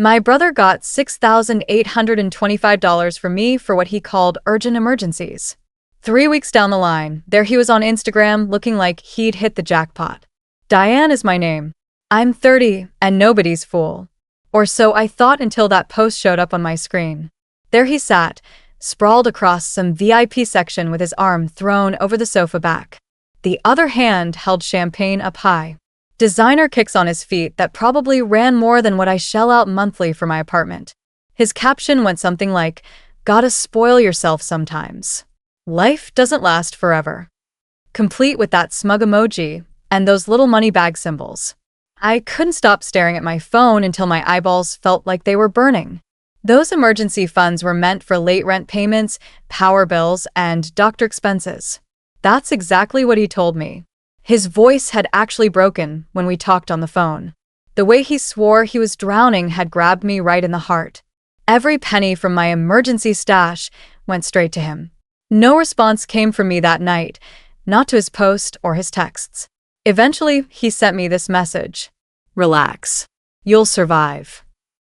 My brother got $6,825 from me for what he called urgent emergencies. 3 weeks down the line, there he was on Instagram looking like he'd hit the jackpot. Diane is my name. I'm 30 and nobody's fool. Or so I thought until that post showed up on my screen. There he sat, sprawled across some VIP section with his arm thrown over the sofa back. The other hand held champagne up high. Designer kicks on his feet that probably ran more than what I shell out monthly for my apartment. His caption went something like, "Gotta spoil yourself sometimes. Life doesn't last forever." Complete with that smug emoji and those little money bag symbols. I couldn't stop staring at my phone until my eyeballs felt like they were burning. Those emergency funds were meant for late rent payments, power bills, and doctor expenses. That's exactly what he told me. His voice had actually broken when we talked on the phone. The way he swore he was drowning had grabbed me right in the heart. Every penny from my emergency stash went straight to him. No response came from me that night, not to his post or his texts. Eventually, he sent me this message. "Relax. You'll survive."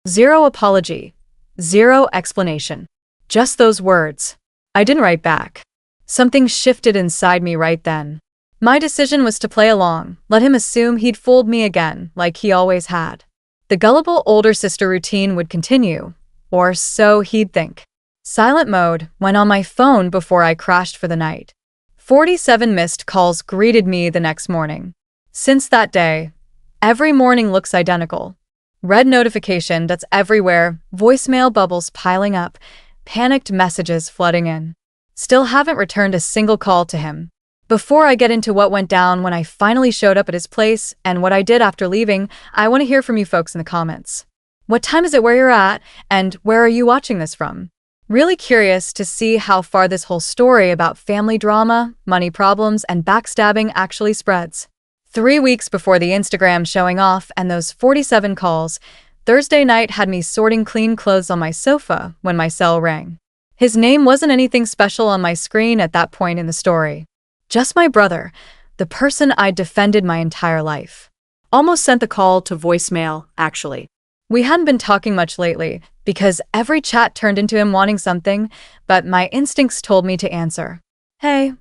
Zero apology. Zero explanation. Just those words. I didn't write back. Something shifted inside me right then. My decision was to play along, let him assume he'd fooled me again, like he always had. The gullible older sister routine would continue, or so he'd think. Silent mode went on my phone before I crashed for the night. 47 missed calls greeted me the next morning. Since that day, every morning looks identical. Red notification that's everywhere, voicemail bubbles piling up, panicked messages flooding in. Still haven't returned a single call to him. Before I get into what went down when I finally showed up at his place and what I did after leaving, I want to hear from you folks in the comments. What time is it where you're at, and where are you watching this from? Really curious to see how far this whole story about family drama, money problems, and backstabbing actually spreads. 3 weeks before the Instagram showing off and those 47 calls, Thursday night had me sorting clean clothes on my sofa when my cell rang. His name wasn't anything special on my screen at that point in the story. Just my brother, the person I'd defended my entire life. Almost sent the call to voicemail, actually. We hadn't been talking much lately, because every chat turned into him wanting something, but my instincts told me to answer. "Hey,"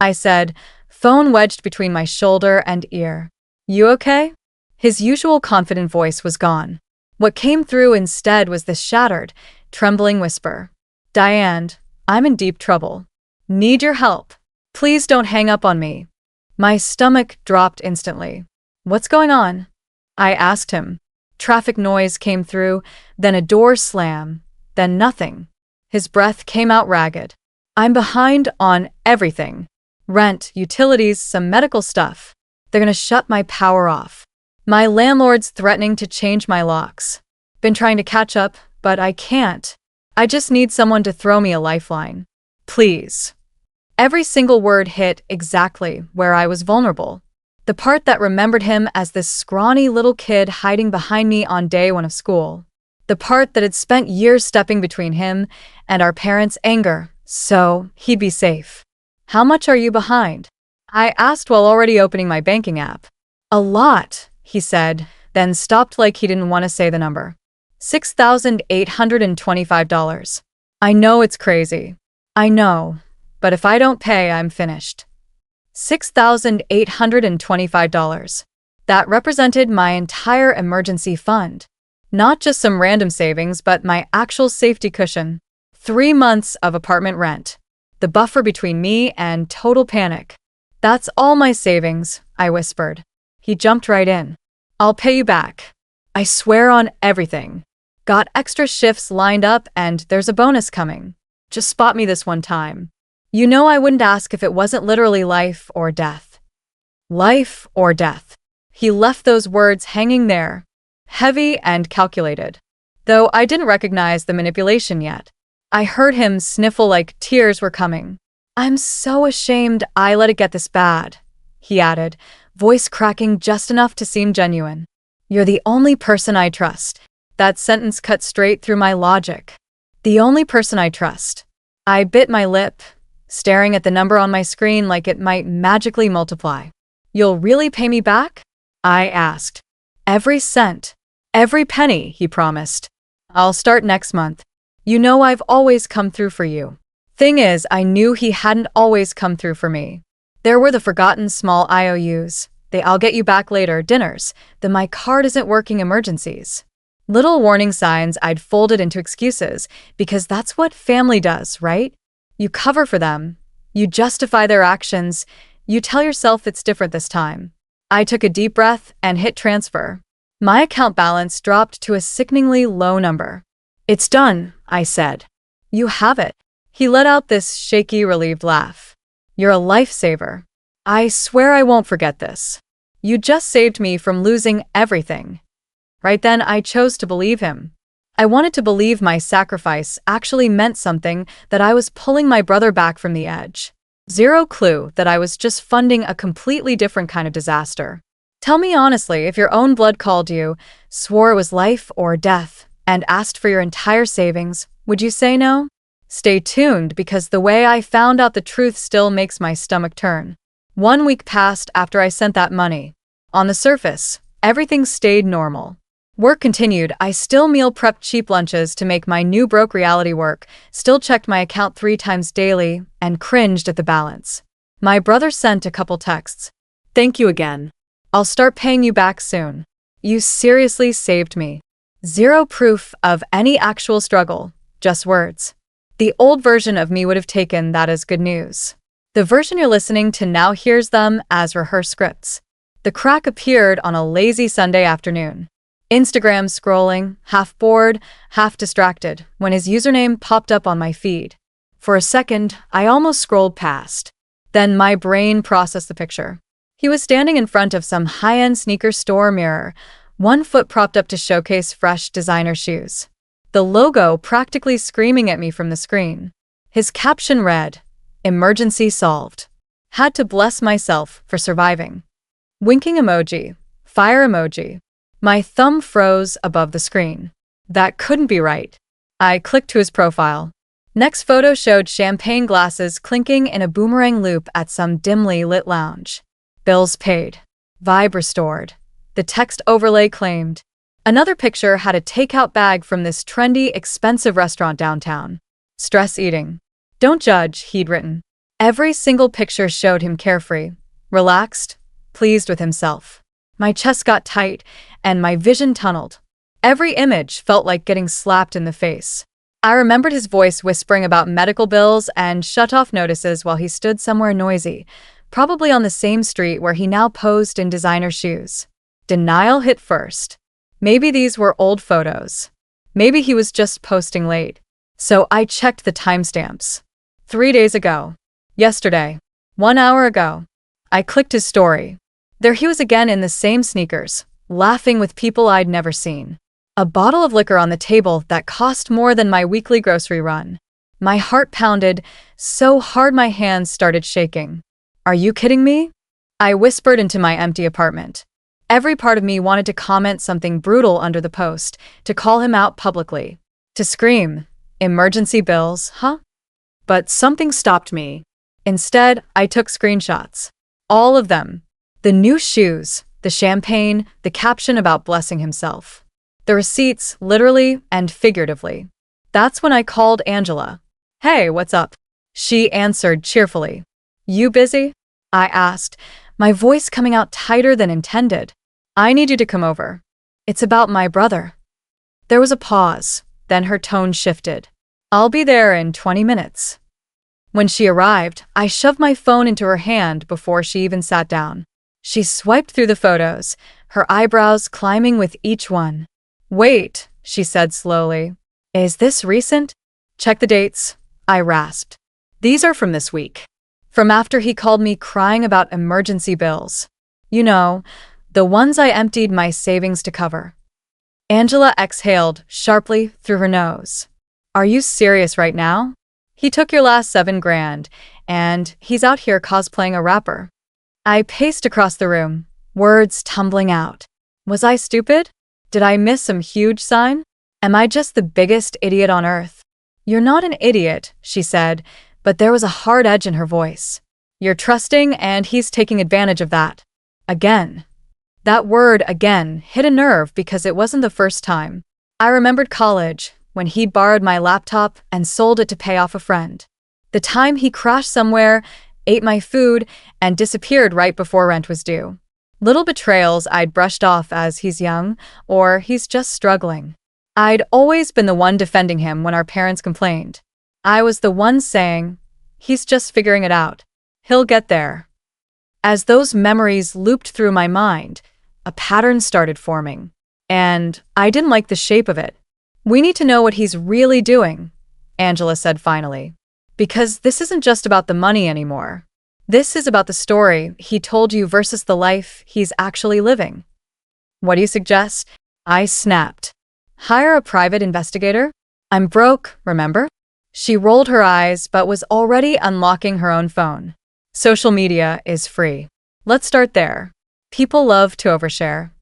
I said, phone wedged between my shoulder and ear. "You okay?" His usual confident voice was gone. What came through instead was this shattered, trembling whisper. "Diane, I'm in deep trouble. Need your help. Please don't hang up on me." My stomach dropped instantly. "What's going on?" I asked him. Traffic noise came through, then a door slam, then nothing. His breath came out ragged. "I'm behind on everything. Rent, utilities, some medical stuff. They're gonna shut my power off. My landlord's threatening to change my locks. Been trying to catch up, but I can't. I just need someone to throw me a lifeline. Please." Every single word hit exactly where I was vulnerable. The part that remembered him as this scrawny little kid hiding behind me on day one of school. The part that had spent years stepping between him and our parents' anger, so he'd be safe. "How much are you behind?" I asked while already opening my banking app. "A lot," he said, then stopped like he didn't want to say the number. $6,825. I know it's crazy. I know. But if I don't pay, I'm finished. $6,825. That represented my entire emergency fund. Not just some random savings, but my actual safety cushion. 3 months of apartment rent. The buffer between me and total panic. "That's all my savings," I whispered. He jumped right in. "I'll pay you back. I swear on everything. Got extra shifts lined up and there's a bonus coming. Just spot me this one time. You know I wouldn't ask if it wasn't literally life or death." Life or death. He left those words hanging there, heavy and calculated. Though I didn't recognize the manipulation yet. I heard him sniffle like tears were coming. "I'm so ashamed I let it get this bad," he added, voice cracking just enough to seem genuine. "You're the only person I trust." That sentence cut straight through my logic. The only person I trust. I bit my lip, staring at the number on my screen like it might magically multiply. "You'll really pay me back?" I asked. "Every cent. Every penny, he promised. I'll start next month. You know I've always come through for you. Thing is, I knew he hadn't always come through for me. There were the forgotten small IOUs, the I'll get you back later dinners, the my card isn't working emergencies. Little warning signs I'd folded into excuses, because that's what family does, right? You cover for them. You justify their actions. You tell yourself it's different this time. I took a deep breath and hit transfer. My account balance dropped to a sickeningly low number. It's done, I said. You have it. He let out this shaky, relieved laugh. You're a lifesaver. I swear I won't forget this. You just saved me from losing everything. Right then, I chose to believe him. I wanted to believe my sacrifice actually meant something, that I was pulling my brother back from the edge. Zero clue that I was just funding a completely different kind of disaster. Tell me honestly, if your own blood called you, swore it was life or death, and asked for your entire savings, would you say no? Stay tuned, because the way I found out the truth still makes my stomach turn. 1 week passed after I sent that money. On the surface, everything stayed normal. Work continued. I still meal prepped cheap lunches to make my new broke reality work, still checked my account 3 times daily, and cringed at the balance. My brother sent a couple texts. Thank you again. I'll start paying you back soon. You seriously saved me. Zero proof of any actual struggle, just words. The old version of me would have taken that as good news. The version you're listening to now hears them as rehearsed scripts. The crack appeared on a lazy Sunday afternoon. Instagram scrolling, half bored, half distracted, when his username popped up on my feed. For a second, I almost scrolled past. Then my brain processed the picture. He was standing in front of some high-end sneaker store mirror, one foot propped up to showcase fresh designer shoes. The logo practically screaming at me from the screen. His caption read, "Emergency solved. Had to bless myself for surviving." Winking emoji, fire emoji. My thumb froze above the screen. That couldn't be right. I clicked to his profile. Next photo showed champagne glasses clinking in a boomerang loop at some dimly lit lounge. Bills paid. Vibe restored. The text overlay claimed. Another picture had a takeout bag from this trendy, expensive restaurant downtown. Stress eating. Don't judge, he'd written. Every single picture showed him carefree, relaxed, pleased with himself. My chest got tight, and my vision tunneled. Every image felt like getting slapped in the face. I remembered his voice whispering about medical bills and shut-off notices while he stood somewhere noisy, probably on the same street where he now posed in designer shoes. Denial hit first. Maybe these were old photos. Maybe he was just posting late. So I checked the timestamps. 3 days ago. Yesterday. 1 hour ago. I clicked his story. There he was again in the same sneakers, laughing with people I'd never seen. A bottle of liquor on the table that cost more than my weekly grocery run. My heart pounded so hard my hands started shaking. Are you kidding me? I whispered into my empty apartment. Every part of me wanted to comment something brutal under the post, to call him out publicly, to scream, "Emergency bills, huh?" But something stopped me. Instead, I took screenshots. All of them. The new shoes, the champagne, the caption about blessing himself. The receipts, literally and figuratively. That's when I called Angela. "Hey, what's up?" She answered cheerfully. "You busy?" I asked, my voice coming out tighter than intended. "I need you to come over. It's about my brother." There was a pause, then her tone shifted. "I'll be there in 20 minutes. When she arrived, I shoved my phone into her hand before she even sat down. She swiped through the photos, her eyebrows climbing with each one. "Wait," she said slowly. "Is this recent?" "Check the dates," I rasped. "These are from this week. From after he called me crying about emergency bills. You know, the ones I emptied my savings to cover." Angela exhaled sharply through her nose. "Are you serious right now? He took your last $7,000, and he's out here cosplaying a rapper." I paced across the room, words tumbling out. Was I stupid? Did I miss some huge sign? Am I just the biggest idiot on earth? "You're not an idiot," she said, but there was a hard edge in her voice. "You're trusting, and he's taking advantage of that. Again." That word, again, hit a nerve because it wasn't the first time. I remembered college, when he'd borrowed my laptop and sold it to pay off a friend. The time he crashed somewhere, ate my food, and disappeared right before rent was due. Little betrayals I'd brushed off as he's young, or he's just struggling. I'd always been the one defending him when our parents complained. I was the one saying, he's just figuring it out. He'll get there. As those memories looped through my mind, a pattern started forming. And I didn't like the shape of it. We need to know what he's really doing, Angela said finally. Because this isn't just about the money anymore. This is about the story he told you versus the life he's actually living. What do you suggest? I snapped. Hire a private investigator? I'm broke, remember? She rolled her eyes but was already unlocking her own phone. Social media is free. Let's start there. People love to overshare.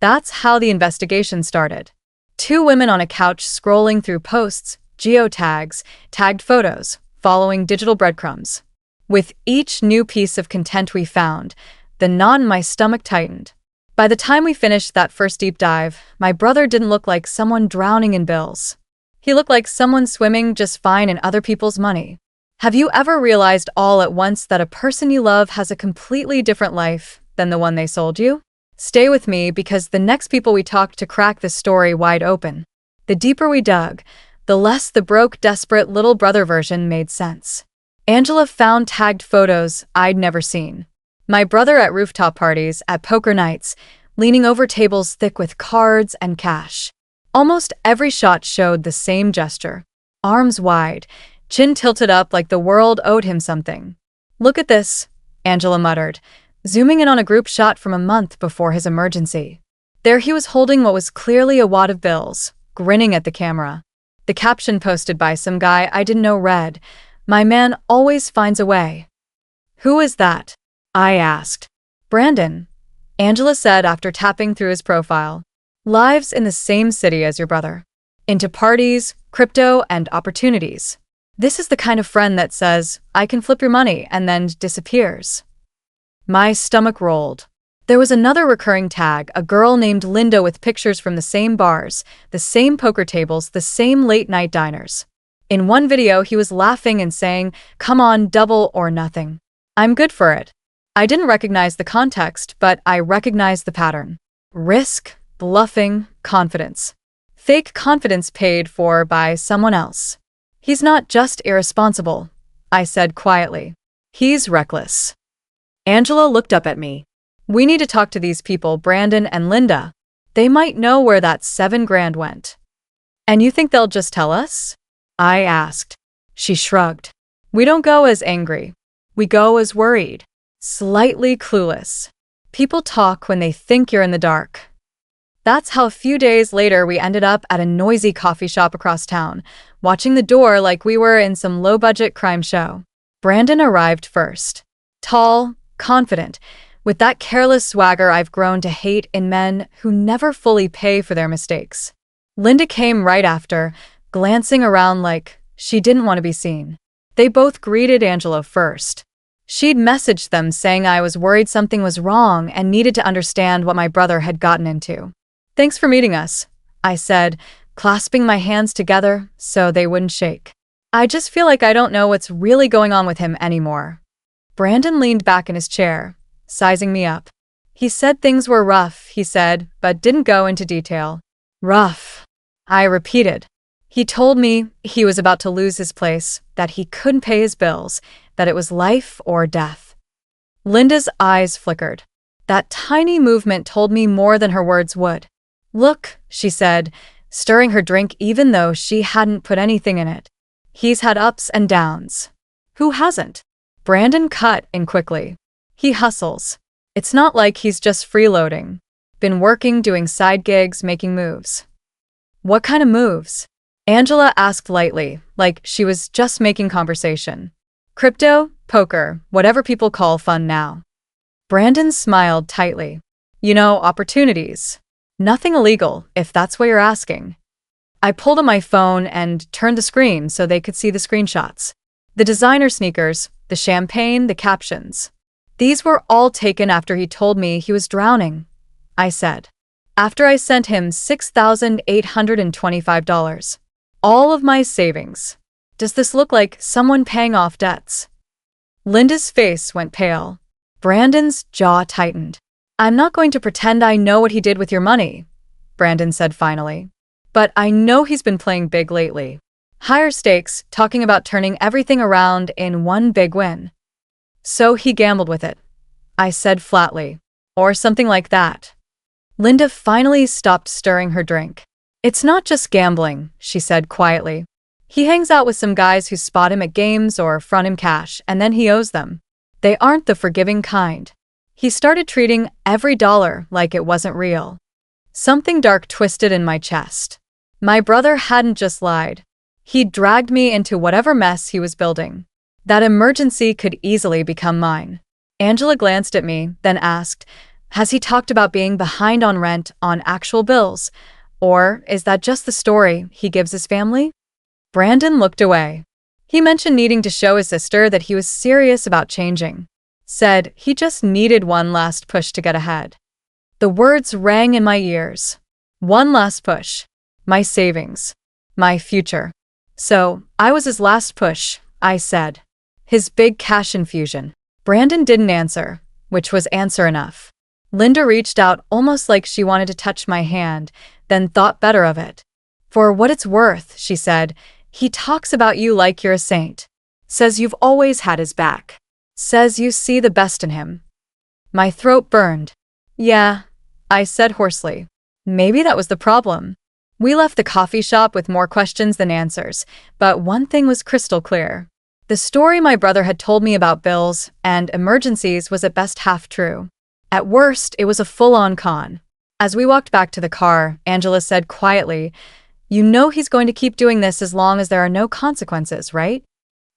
That's how the investigation started. Two women on a couch scrolling through posts, geotags, tagged photos, following digital breadcrumbs. With each new piece of content we found, the knot in my stomach tightened. By the time we finished that first deep dive, my brother didn't look like someone drowning in bills. He looked like someone swimming just fine in other people's money. Have you ever realized all at once that a person you love has a completely different life than the one they sold you? Stay with me because the next people we talked to crack this story wide open. The deeper we dug, the less the broke, desperate little brother version made sense. Angela found tagged photos I'd never seen. My brother at rooftop parties, at poker nights, leaning over tables thick with cards and cash. Almost every shot showed the same gesture. Arms wide, chin tilted up like the world owed him something. Look at this, Angela muttered, zooming in on a group shot from a month before his emergency. There he was holding what was clearly a wad of bills, grinning at the camera. The caption posted by some guy I didn't know read, "My man always finds a way." Who is that? I asked. Brandon, Angela said after tapping through his profile. Lives in the same city as your brother. Into parties, crypto, and opportunities. This is the kind of friend that says, I can flip your money, and then disappears. My stomach rolled. There was another recurring tag, a girl named Linda with pictures from the same bars, the same poker tables, the same late-night diners. In one video, he was laughing and saying, "Come on, double or nothing. I'm good for it." I didn't recognize the context, but I recognized the pattern. Risk, bluffing, confidence. Fake confidence paid for by someone else. He's not just irresponsible, I said quietly. He's reckless. Angela looked up at me. We need to talk to these people, Brandon and Linda. They might know where that $7 grand went. And you think they'll just tell us? I asked. She shrugged. We don't go as angry. We go as worried. Slightly clueless. People talk when they think you're in the dark. That's how a few days later we ended up at a noisy coffee shop across town, watching the door like we were in some low-budget crime show. Brandon arrived first. Tall, confident, with that careless swagger I've grown to hate in men who never fully pay for their mistakes. Linda came right after, glancing around like she didn't want to be seen. They both greeted Angela first. She'd messaged them saying I was worried something was wrong and needed to understand what my brother had gotten into. Thanks for meeting us, I said, clasping my hands together so they wouldn't shake. I just feel like I don't know what's really going on with him anymore. Brandon leaned back in his chair, sizing me up. He said things were rough, he said, but didn't go into detail. Rough, I repeated. He told me he was about to lose his place, that he couldn't pay his bills, that it was life or death. Linda's eyes flickered. That tiny movement told me more than her words would. Look, she said, stirring her drink even though she hadn't put anything in it. He's had ups and downs. Who hasn't? Brandon cut in quickly. He hustles. It's not like he's just freeloading. Been working, doing side gigs, making moves. What kind of moves? Angela asked lightly, like she was just making conversation. Crypto, poker, whatever people call fun now. Brandon smiled tightly. You know, opportunities. Nothing illegal, if that's what you're asking. I pulled on my phone and turned the screen so they could see the screenshots. The designer sneakers, the champagne, the captions. These were all taken after he told me he was drowning, I said. After I sent him $6,825. All of my savings. Does this look like someone paying off debts? Linda's face went pale. Brandon's jaw tightened. I'm not going to pretend I know what he did with your money, Brandon said finally. But I know he's been playing big lately. Higher stakes, talking about turning everything around in one big win. So he gambled with it, I said flatly. Or something like that. Linda finally stopped stirring her drink. It's not just gambling, she said quietly. He hangs out with some guys who spot him at games or front him cash, and then he owes them. They aren't the forgiving kind. He started treating every dollar like it wasn't real. Something dark twisted in my chest. My brother hadn't just lied. He'd dragged me into whatever mess he was building. That emergency could easily become mine. Angela glanced at me, then asked, has he talked about being behind on rent on actual bills? Or is that just the story he gives his family? Brandon looked away. He mentioned needing to show his sister that he was serious about changing. Said he just needed one last push to get ahead. The words rang in my ears. One last push. My savings. My future. So, I was his last push, I said. His big cash infusion. Brandon didn't answer, which was answer enough. Linda reached out almost like she wanted to touch my hand, then thought better of it. For what it's worth, she said, he talks about you like you're a saint. Says you've always had his back. Says you see the best in him. My throat burned. Yeah, I said hoarsely. Maybe that was the problem. We left the coffee shop with more questions than answers, but one thing was crystal clear. The story my brother had told me about bills and emergencies was at best half true. At worst, it was a full-on con. As we walked back to the car, Angela said quietly, you know he's going to keep doing this as long as there are no consequences, right?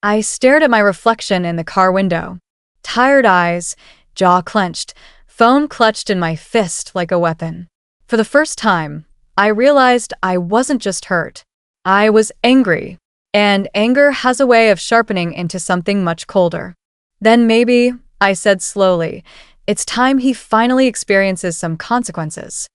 I stared at my reflection in the car window. Tired eyes, jaw clenched, phone clutched in my fist like a weapon. For the first time, I realized I wasn't just hurt. I was angry. And anger has a way of sharpening into something much colder. Then maybe, I said slowly, it's time he finally experiences some consequences.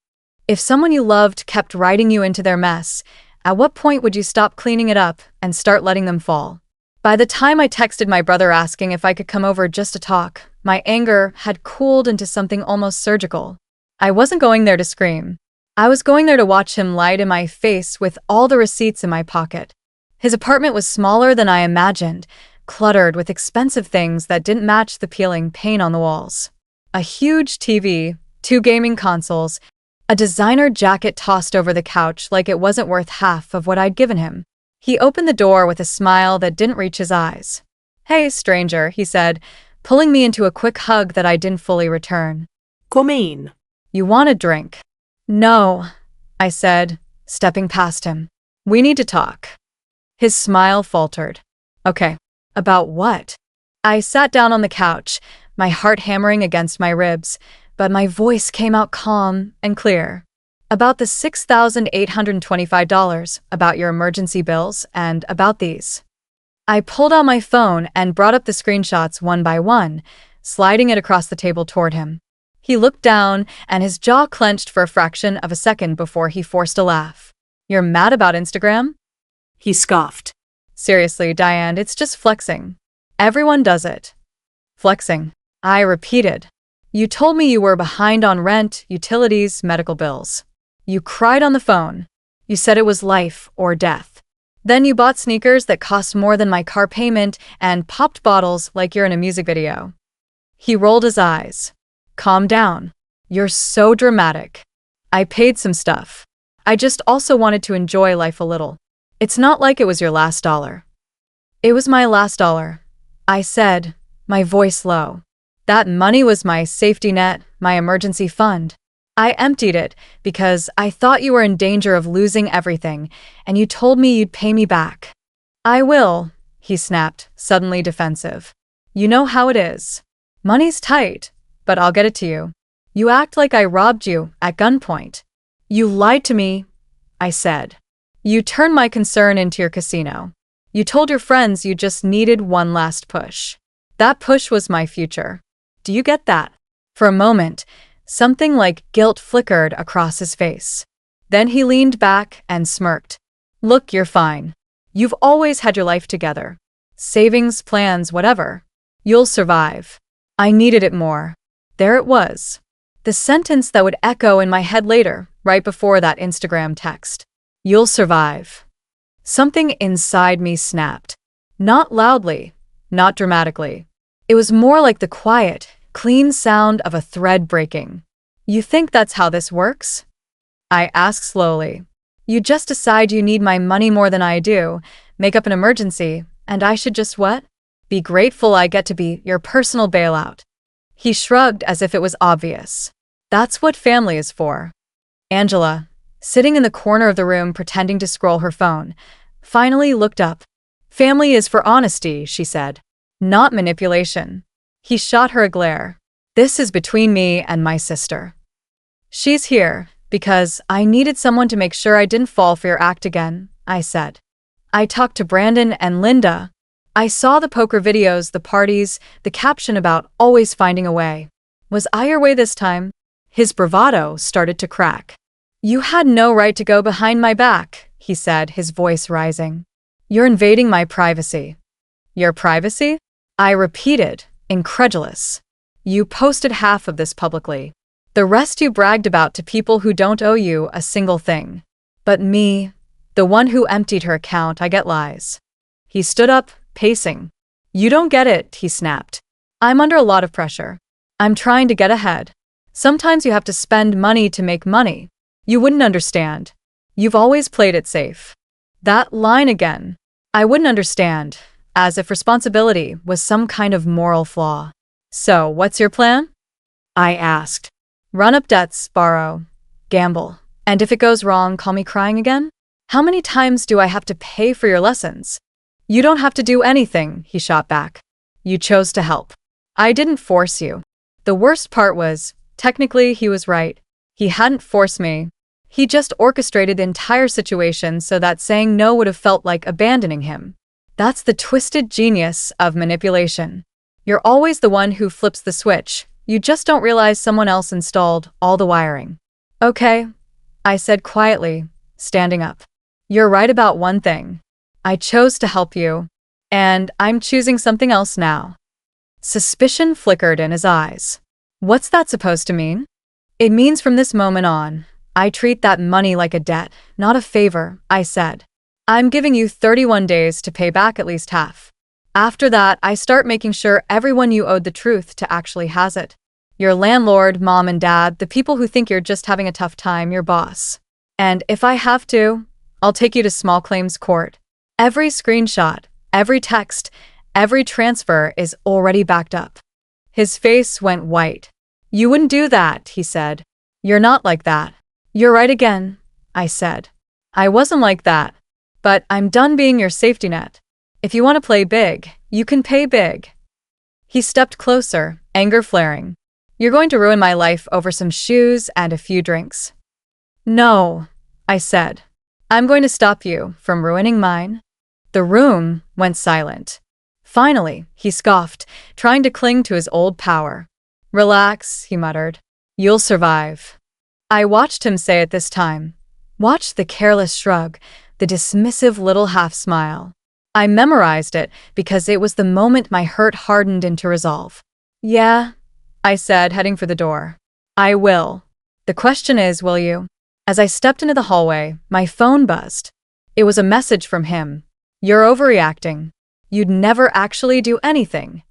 If someone you loved kept riding you into their mess, at what point would you stop cleaning it up and start letting them fall? By the time I texted my brother asking if I could come over just to talk, my anger had cooled into something almost surgical. I wasn't going there to scream. I was going there to watch him lie to my face with all the receipts in my pocket. His apartment was smaller than I imagined, cluttered with expensive things that didn't match the peeling paint on the walls. A huge TV, 2 gaming consoles, a designer jacket tossed over the couch like it wasn't worth half of what I'd given him. He opened the door with a smile that didn't reach his eyes. Hey, stranger, he said, pulling me into a quick hug that I didn't fully return. Come in. You want a drink? No, I said, stepping past him. We need to talk. His smile faltered. Okay, about what? I sat down on the couch, my heart hammering against my ribs, but my voice came out calm and clear. About the $6,825, about your emergency bills, and about these. I pulled out my phone and brought up the screenshots one by one, sliding it across the table toward him. He looked down, and his jaw clenched for a fraction of a second before he forced a laugh. You're mad about Instagram? He scoffed. Seriously, Diane, it's just flexing. Everyone does it. Flexing. I repeated. You told me you were behind on rent, utilities, medical bills. You cried on the phone. You said it was life or death. Then you bought sneakers that cost more than my car payment and popped bottles like you're in a music video. He rolled his eyes. Calm down. You're so dramatic. I paid some stuff. I just also wanted to enjoy life a little. It's not like it was your last dollar. It was my last dollar, I said, my voice low. That money was my safety net, my emergency fund. I emptied it because I thought you were in danger of losing everything, and you told me you'd pay me back. I will, he snapped, suddenly defensive. You know how it is. Money's tight, but I'll get it to you. You act like I robbed you at gunpoint. You lied to me, I said. You turned my concern into your casino. You told your friends you just needed one last push. That push was my future. Do you get that? For a moment, Something like guilt flickered across his face. Then he leaned back and smirked. Look, you're fine. You've always had your life together. Savings, plans, whatever. You'll survive. I needed it more. There it was. The sentence that would echo in my head later, right before that Instagram text. You'll survive. Something inside me snapped. Not loudly, not dramatically. It was more like the quiet, clean sound of a thread breaking. You think that's how this works? I asked slowly. You just decide you need my money more than I do, make up an emergency, and I should just what? Be grateful I get to be your personal bailout. He shrugged as if it was obvious. That's what family is for. Angela, sitting in the corner of the room pretending to scroll her phone, finally looked up. Family is for honesty, she said. Not manipulation. He shot her a glare. This is between me and my sister. She's here because I needed someone to make sure I didn't fall for your act again, I said. I talked to Brandon and Linda. I saw the poker videos, the parties, the caption about always finding a way. Was I your way this time? His bravado started to crack. You had no right to go behind my back, he said, his voice rising. You're invading my privacy. Your privacy? I repeated, incredulous. You posted half of this publicly. The rest you bragged about to people who don't owe you a single thing. But me, the one who emptied her account, I get lies. He stood up, pacing. You don't get it, he snapped. I'm under a lot of pressure. I'm trying to get ahead. Sometimes you have to spend money to make money. You wouldn't understand. You've always played it safe. That line again. I wouldn't understand, as if responsibility was some kind of moral flaw. So, what's your plan? I asked. Run up debts, borrow, gamble. And if it goes wrong, call me crying again? How many times do I have to pay for your lessons? You don't have to do anything, he shot back. You chose to help. I didn't force you. The worst part was, technically he was right. He hadn't forced me. He just orchestrated the entire situation so that saying no would have felt like abandoning him. That's the twisted genius of manipulation. You're always the one who flips the switch. You just don't realize someone else installed all the wiring. Okay, I said quietly, standing up. You're right about one thing. I chose to help you, and I'm choosing something else now. Suspicion flickered in his eyes. What's that supposed to mean? It means from this moment on, I treat that money like a debt, not a favor, I said. I'm giving you 31 days to pay back at least half. After that, I start making sure everyone you owed the truth to actually has it. Your landlord, mom and dad, the people who think you're just having a tough time, your boss. And if I have to, I'll take you to small claims court. Every screenshot, every text, every transfer is already backed up. His face went white. You wouldn't do that, he said. You're not like that. You're right again, I said. I wasn't like that. But I'm done being your safety net. If you want to play big, you can pay big. He stepped closer, anger flaring. You're going to ruin my life over some shoes and a few drinks. No, I said. I'm going to stop you from ruining mine. The room went silent. Finally, he scoffed, trying to cling to his old power. Relax, he muttered. You'll survive. I watched him say it this time. Watched the careless shrug, the dismissive little half smile. I memorized it because it was the moment my hurt hardened into resolve. Yeah, I said, heading for the door. I will. The question is, will you? As I stepped into the hallway, my phone buzzed. It was a message from him. You're overreacting. You'd never actually do anything.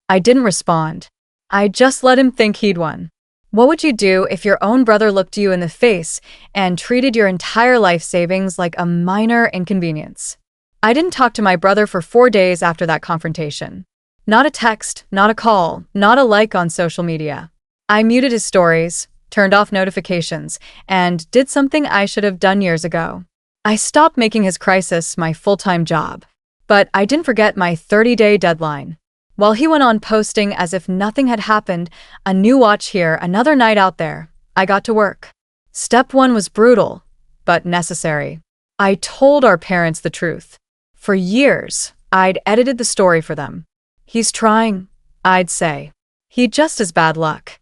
I didn't respond. I just let him think he'd won. What would you do if your own brother looked you in the face and treated your entire life savings like a minor inconvenience? I didn't talk to my brother for 4 days after that confrontation. Not a text, not a call, not a like on social media. I muted his stories, turned off notifications, and did something I should have done years ago. I stopped making his crisis my full-time job, but I didn't forget my 30-day deadline. While he went on posting as if nothing had happened, a new watch here, another night out there, I got to work. Step 1 was brutal, but necessary. I told our parents the truth. For years, I'd edited the story for them. He's trying, I'd say. He'd just as bad luck.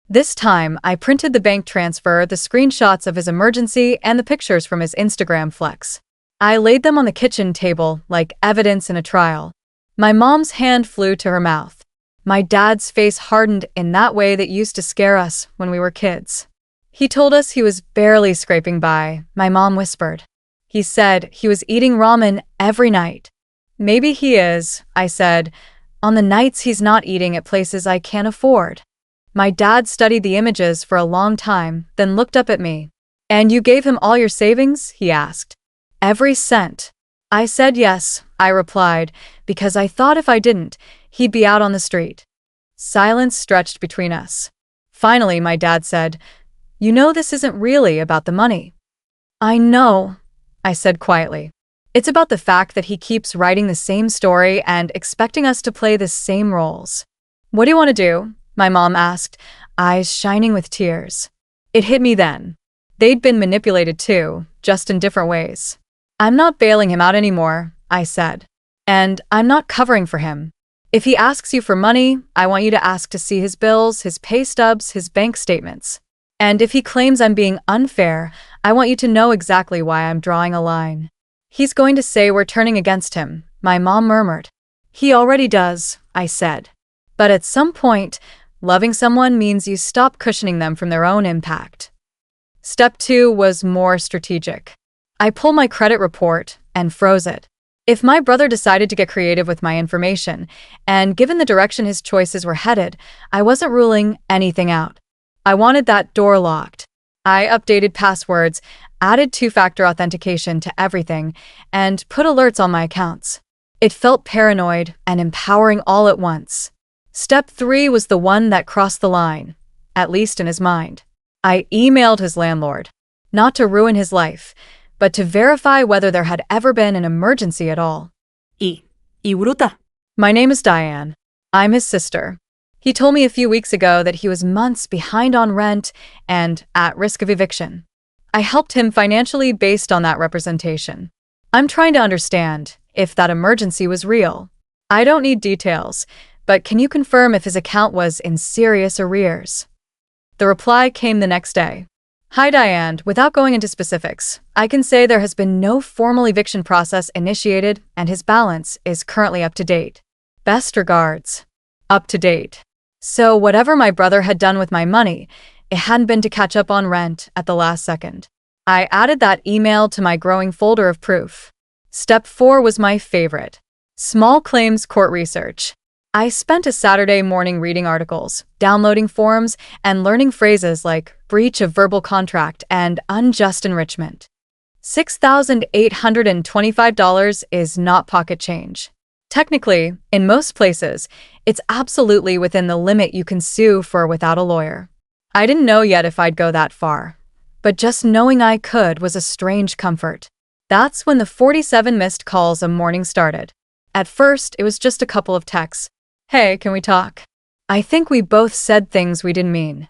This time, I printed the bank transfer, the screenshots of his emergency, and the pictures from his Instagram flex. I laid them on the kitchen table like evidence in a trial. My mom's hand flew to her mouth. My dad's face hardened in that way that used to scare us when we were kids. He told us he was barely scraping by, my mom whispered. He said he was eating ramen every night. Maybe he is, I said, on the nights he's not eating at places I can't afford. My dad studied the images for a long time, then looked up at me. And you gave him all your savings? He asked. Every cent. I said yes, I replied, because I thought if I didn't, he'd be out on the street. Silence stretched between us. Finally, my dad said, "You know this isn't really about the money." I know, I said quietly. It's about the fact that he keeps writing the same story and expecting us to play the same roles. What do you want to do? My mom asked, eyes shining with tears. It hit me then. They'd been manipulated too, just in different ways. I'm not bailing him out anymore, I said. And I'm not covering for him. If he asks you for money, I want you to ask to see his bills, his pay stubs, his bank statements. And if he claims I'm being unfair, I want you to know exactly why I'm drawing a line. He's going to say we're turning against him, my mom murmured. He already does, I said. But at some point, loving someone means you stop cushioning them from their own impact. Step 2 was more strategic. I pulled my credit report and froze it. If my brother decided to get creative with my information, and given the direction his choices were headed, I wasn't ruling anything out. I wanted that door locked. I updated passwords, added two-factor authentication to everything, and put alerts on my accounts. It felt paranoid and empowering all at once. Step 3 was the one that crossed the line, at least in his mind. I emailed his landlord, not to ruin his life, but to verify whether there had ever been an emergency at all. Y bruta. My name is Diane. I'm his sister. He told me a few weeks ago that he was months behind on rent and at risk of eviction. I helped him financially based on that representation. I'm trying to understand if that emergency was real. I don't need details, but can you confirm if his account was in serious arrears? The reply came the next day. Hi Diane, without going into specifics, I can say there has been no formal eviction process initiated and his balance is currently up to date. Best regards. Up to date. So whatever my brother had done with my money, it hadn't been to catch up on rent at the last second. I added that email to my growing folder of proof. Step 4 was my favorite. Small claims court research. I spent a Saturday morning reading articles, downloading forms, and learning phrases like breach of verbal contract and unjust enrichment. $6,825 is not pocket change. Technically, in most places, it's absolutely within the limit you can sue for without a lawyer. I didn't know yet if I'd go that far, but just knowing I could was a strange comfort. That's when the 47 missed calls a morning started. At first, it was just a couple of texts. Hey, can we talk? I think we both said things we didn't mean.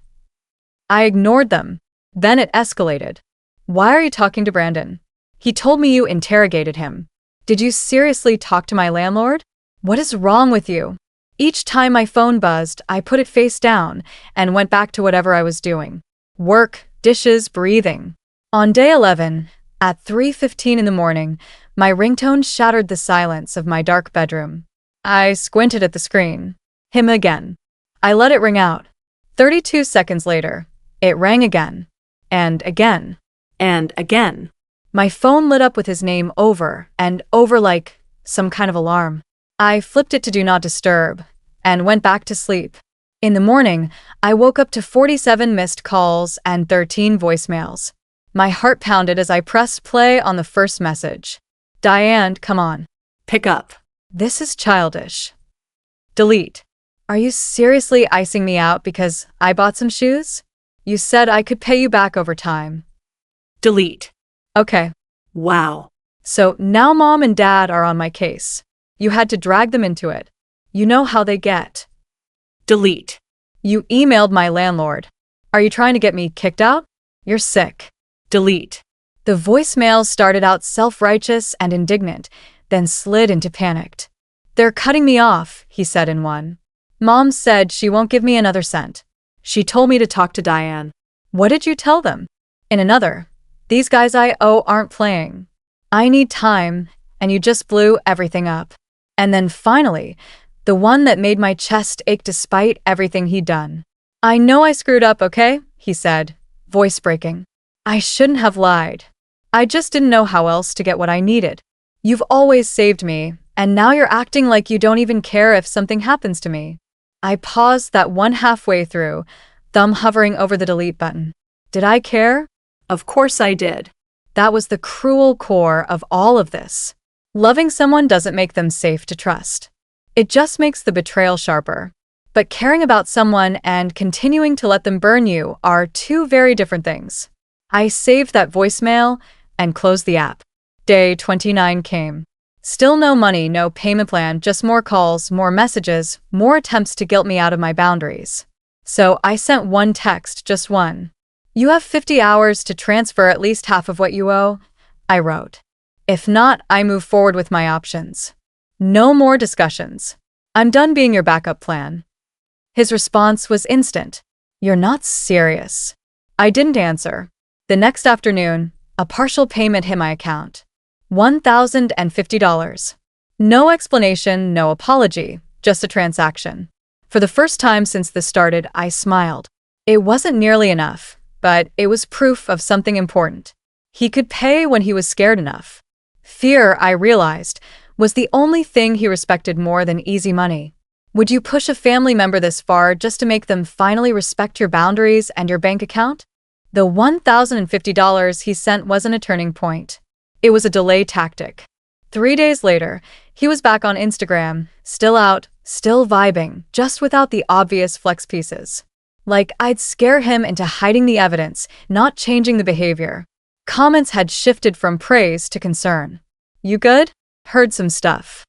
I ignored them. Then it escalated. Why are you talking to Brandon? He told me you interrogated him. Did you seriously talk to my landlord? What is wrong with you? Each time my phone buzzed, I put it face down and went back to whatever I was doing. Work, dishes, breathing. On day 11, at 3:15 in the morning, my ringtone shattered the silence of my dark bedroom. I squinted at the screen. Him again. I let it ring out. 32 seconds later, it rang again. And again. And again. My phone lit up with his name over and over like some kind of alarm. I flipped it to Do Not Disturb and went back to sleep. In the morning, I woke up to 47 missed calls and 13 voicemails. My heart pounded as I pressed play on the first message. Diane, come on. Pick up. This is childish. Delete. Are you seriously icing me out because I bought some shoes? You said I could pay you back over time. Delete. Okay. Wow. So now Mom and Dad are on my case. You had to drag them into it. You know how they get. Delete. You emailed my landlord. Are you trying to get me kicked out? You're sick. Delete. The voicemail started out self-righteous and indignant, then slid into panicked. They're cutting me off, he said in one. Mom said she won't give me another cent. She told me to talk to Diane. What did you tell them? In another, these guys I owe aren't playing. I need time, and you just blew everything up. And then finally, the one that made my chest ache despite everything he'd done. I know I screwed up, okay? He said, voice breaking. I shouldn't have lied. I just didn't know how else to get what I needed. You've always saved me, and now you're acting like you don't even care if something happens to me. I paused that one halfway through, thumb hovering over the delete button. Did I care? Of course I did. That was the cruel core of all of this. Loving someone doesn't make them safe to trust. It just makes the betrayal sharper. But caring about someone and continuing to let them burn you are two very different things. I saved that voicemail and closed the app. Day 29 came. Still no money, no payment plan, just more calls, more messages, more attempts to guilt me out of my boundaries. So I sent one text, just one. You have 50 hours to transfer at least half of what you owe, I wrote. If not, I move forward with my options. No more discussions. I'm done being your backup plan. His response was instant. You're not serious. I didn't answer. The next afternoon, a partial payment hit my account. $1,050. No explanation, no apology, just a transaction. For the first time since this started, I smiled. It wasn't nearly enough, but it was proof of something important. He could pay when he was scared enough. Fear, I realized, was the only thing he respected more than easy money. Would you push a family member this far just to make them finally respect your boundaries and your bank account? The $1,050 he sent wasn't a turning point. It was a delay tactic. 3 days later, he was back on Instagram, still out, still vibing, just without the obvious flex pieces. Like I'd scare him into hiding the evidence, not changing the behavior. Comments had shifted from praise to concern. You good? Heard some stuff.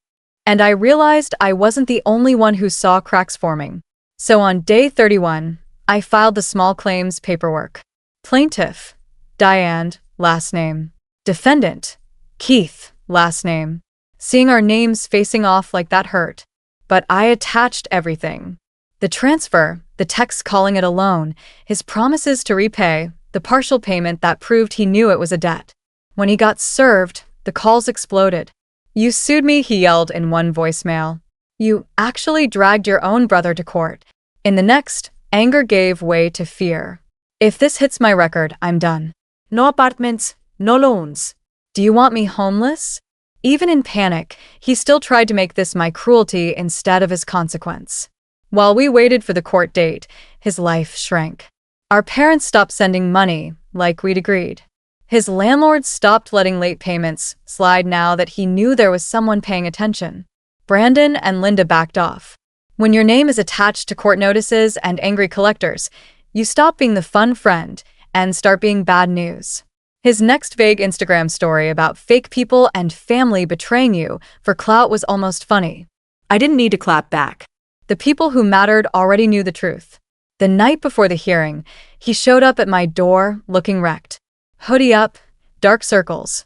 And I realized I wasn't the only one who saw cracks forming. So on day 31, I filed the small claims paperwork. Plaintiff, Diane, last name. Defendant, Keith, last name. Seeing our names facing off like that hurt. But I attached everything. The transfer, the text calling it a loan, his promises to repay, the partial payment that proved he knew it was a debt. When he got served, the calls exploded. You sued me, he yelled in one voicemail. You actually dragged your own brother to court. In the next, anger gave way to fear. If this hits my record, I'm done. No apartments, no loans. Do you want me homeless? Even in panic, he still tried to make this my cruelty instead of his consequence. While we waited for the court date, his life shrank. Our parents stopped sending money, like we'd agreed. His landlord stopped letting late payments slide now that he knew there was someone paying attention. Brandon and Linda backed off. When your name is attached to court notices and angry collectors, you stop being the fun friend and start being bad news. His next vague Instagram story about fake people and family betraying you for clout was almost funny. I didn't need to clap back. The people who mattered already knew the truth. The night before the hearing, he showed up at my door looking wrecked. Hoodie up, dark circles,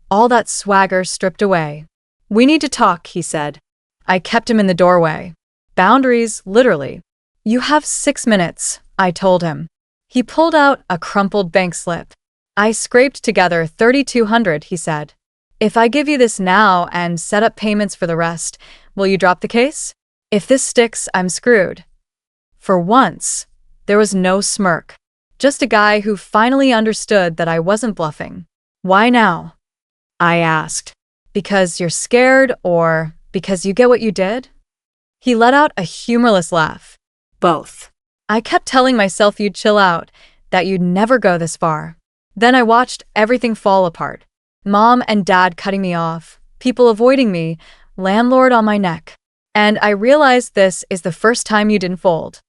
all that swagger stripped away. We need to talk, he said. I kept him in the doorway. Boundaries, literally. You have 6 minutes, I told him. He pulled out a crumpled bank slip. I scraped together $3,200, he said. If I give you this now and set up payments for the rest, will you drop the case? If this sticks, I'm screwed. For once, there was no smirk. Just a guy who finally understood that I wasn't bluffing. Why now? I asked. Because you're scared or because you get what you did? He let out a humorless laugh. Both. I kept telling myself you'd chill out, that you'd never go this far. Then I watched everything fall apart. Mom and Dad cutting me off, people avoiding me, landlord on my neck. And I realized this is the first time you didn't fold.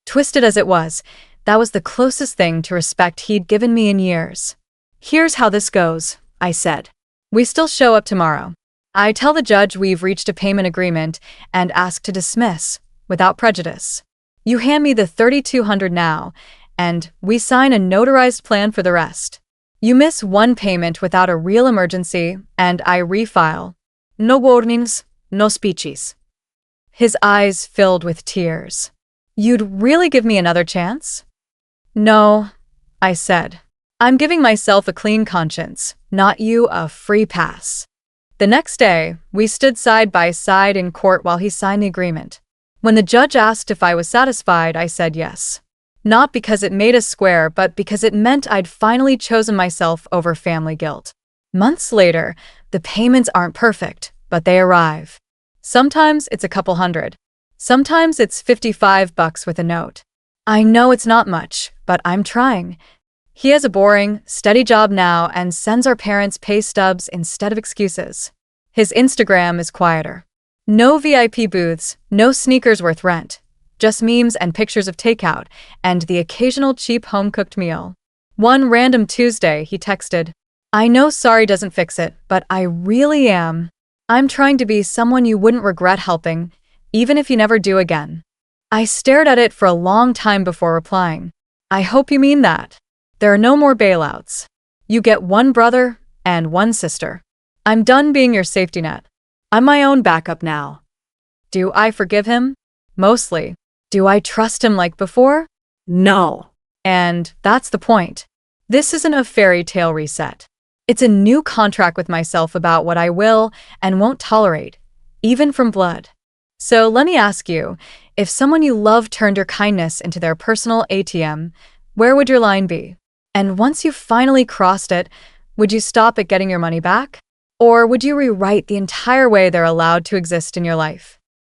Twisted as it was, that was the closest thing to respect he'd given me in years. Here's how this goes, I said. We still show up tomorrow. I tell the judge we've reached a payment agreement and ask to dismiss, without prejudice. You hand me the $3,200 now, and we sign a notarized plan for the rest. You miss one payment without a real emergency, and I refile. No warnings, no speeches. His eyes filled with tears. You'd really give me another chance? No, I said. I'm giving myself a clean conscience, not you a free pass. The next day, we stood side by side in court while he signed the agreement. When the judge asked if I was satisfied, I said yes. Not because it made us square, but because it meant I'd finally chosen myself over family guilt. Months later, the payments aren't perfect, but they arrive. Sometimes it's a couple hundred. Sometimes it's $55 with a note. I know it's not much, but I'm trying. He has a boring, steady job now and sends our parents pay stubs instead of excuses. His Instagram is quieter. No VIP booths, no sneakers worth rent. Just memes and pictures of takeout, and the occasional cheap home-cooked meal. One random Tuesday, he texted, "I know sorry doesn't fix it, but I really am. I'm trying to be someone you wouldn't regret helping, even if you never do again." I stared at it for a long time before replying. I hope you mean that. There are no more bailouts. You get one brother and one sister. I'm done being your safety net. I'm my own backup now. Do I forgive him? Mostly. Do I trust him like before? No. And that's the point. This isn't a fairy tale reset. It's a new contract with myself about what I will and won't tolerate, even from blood. So let me ask you, if someone you love turned your kindness into their personal ATM, where would your line be? And once you've finally crossed it, would you stop at getting your money back? Or would you rewrite the entire way they're allowed to exist in your life?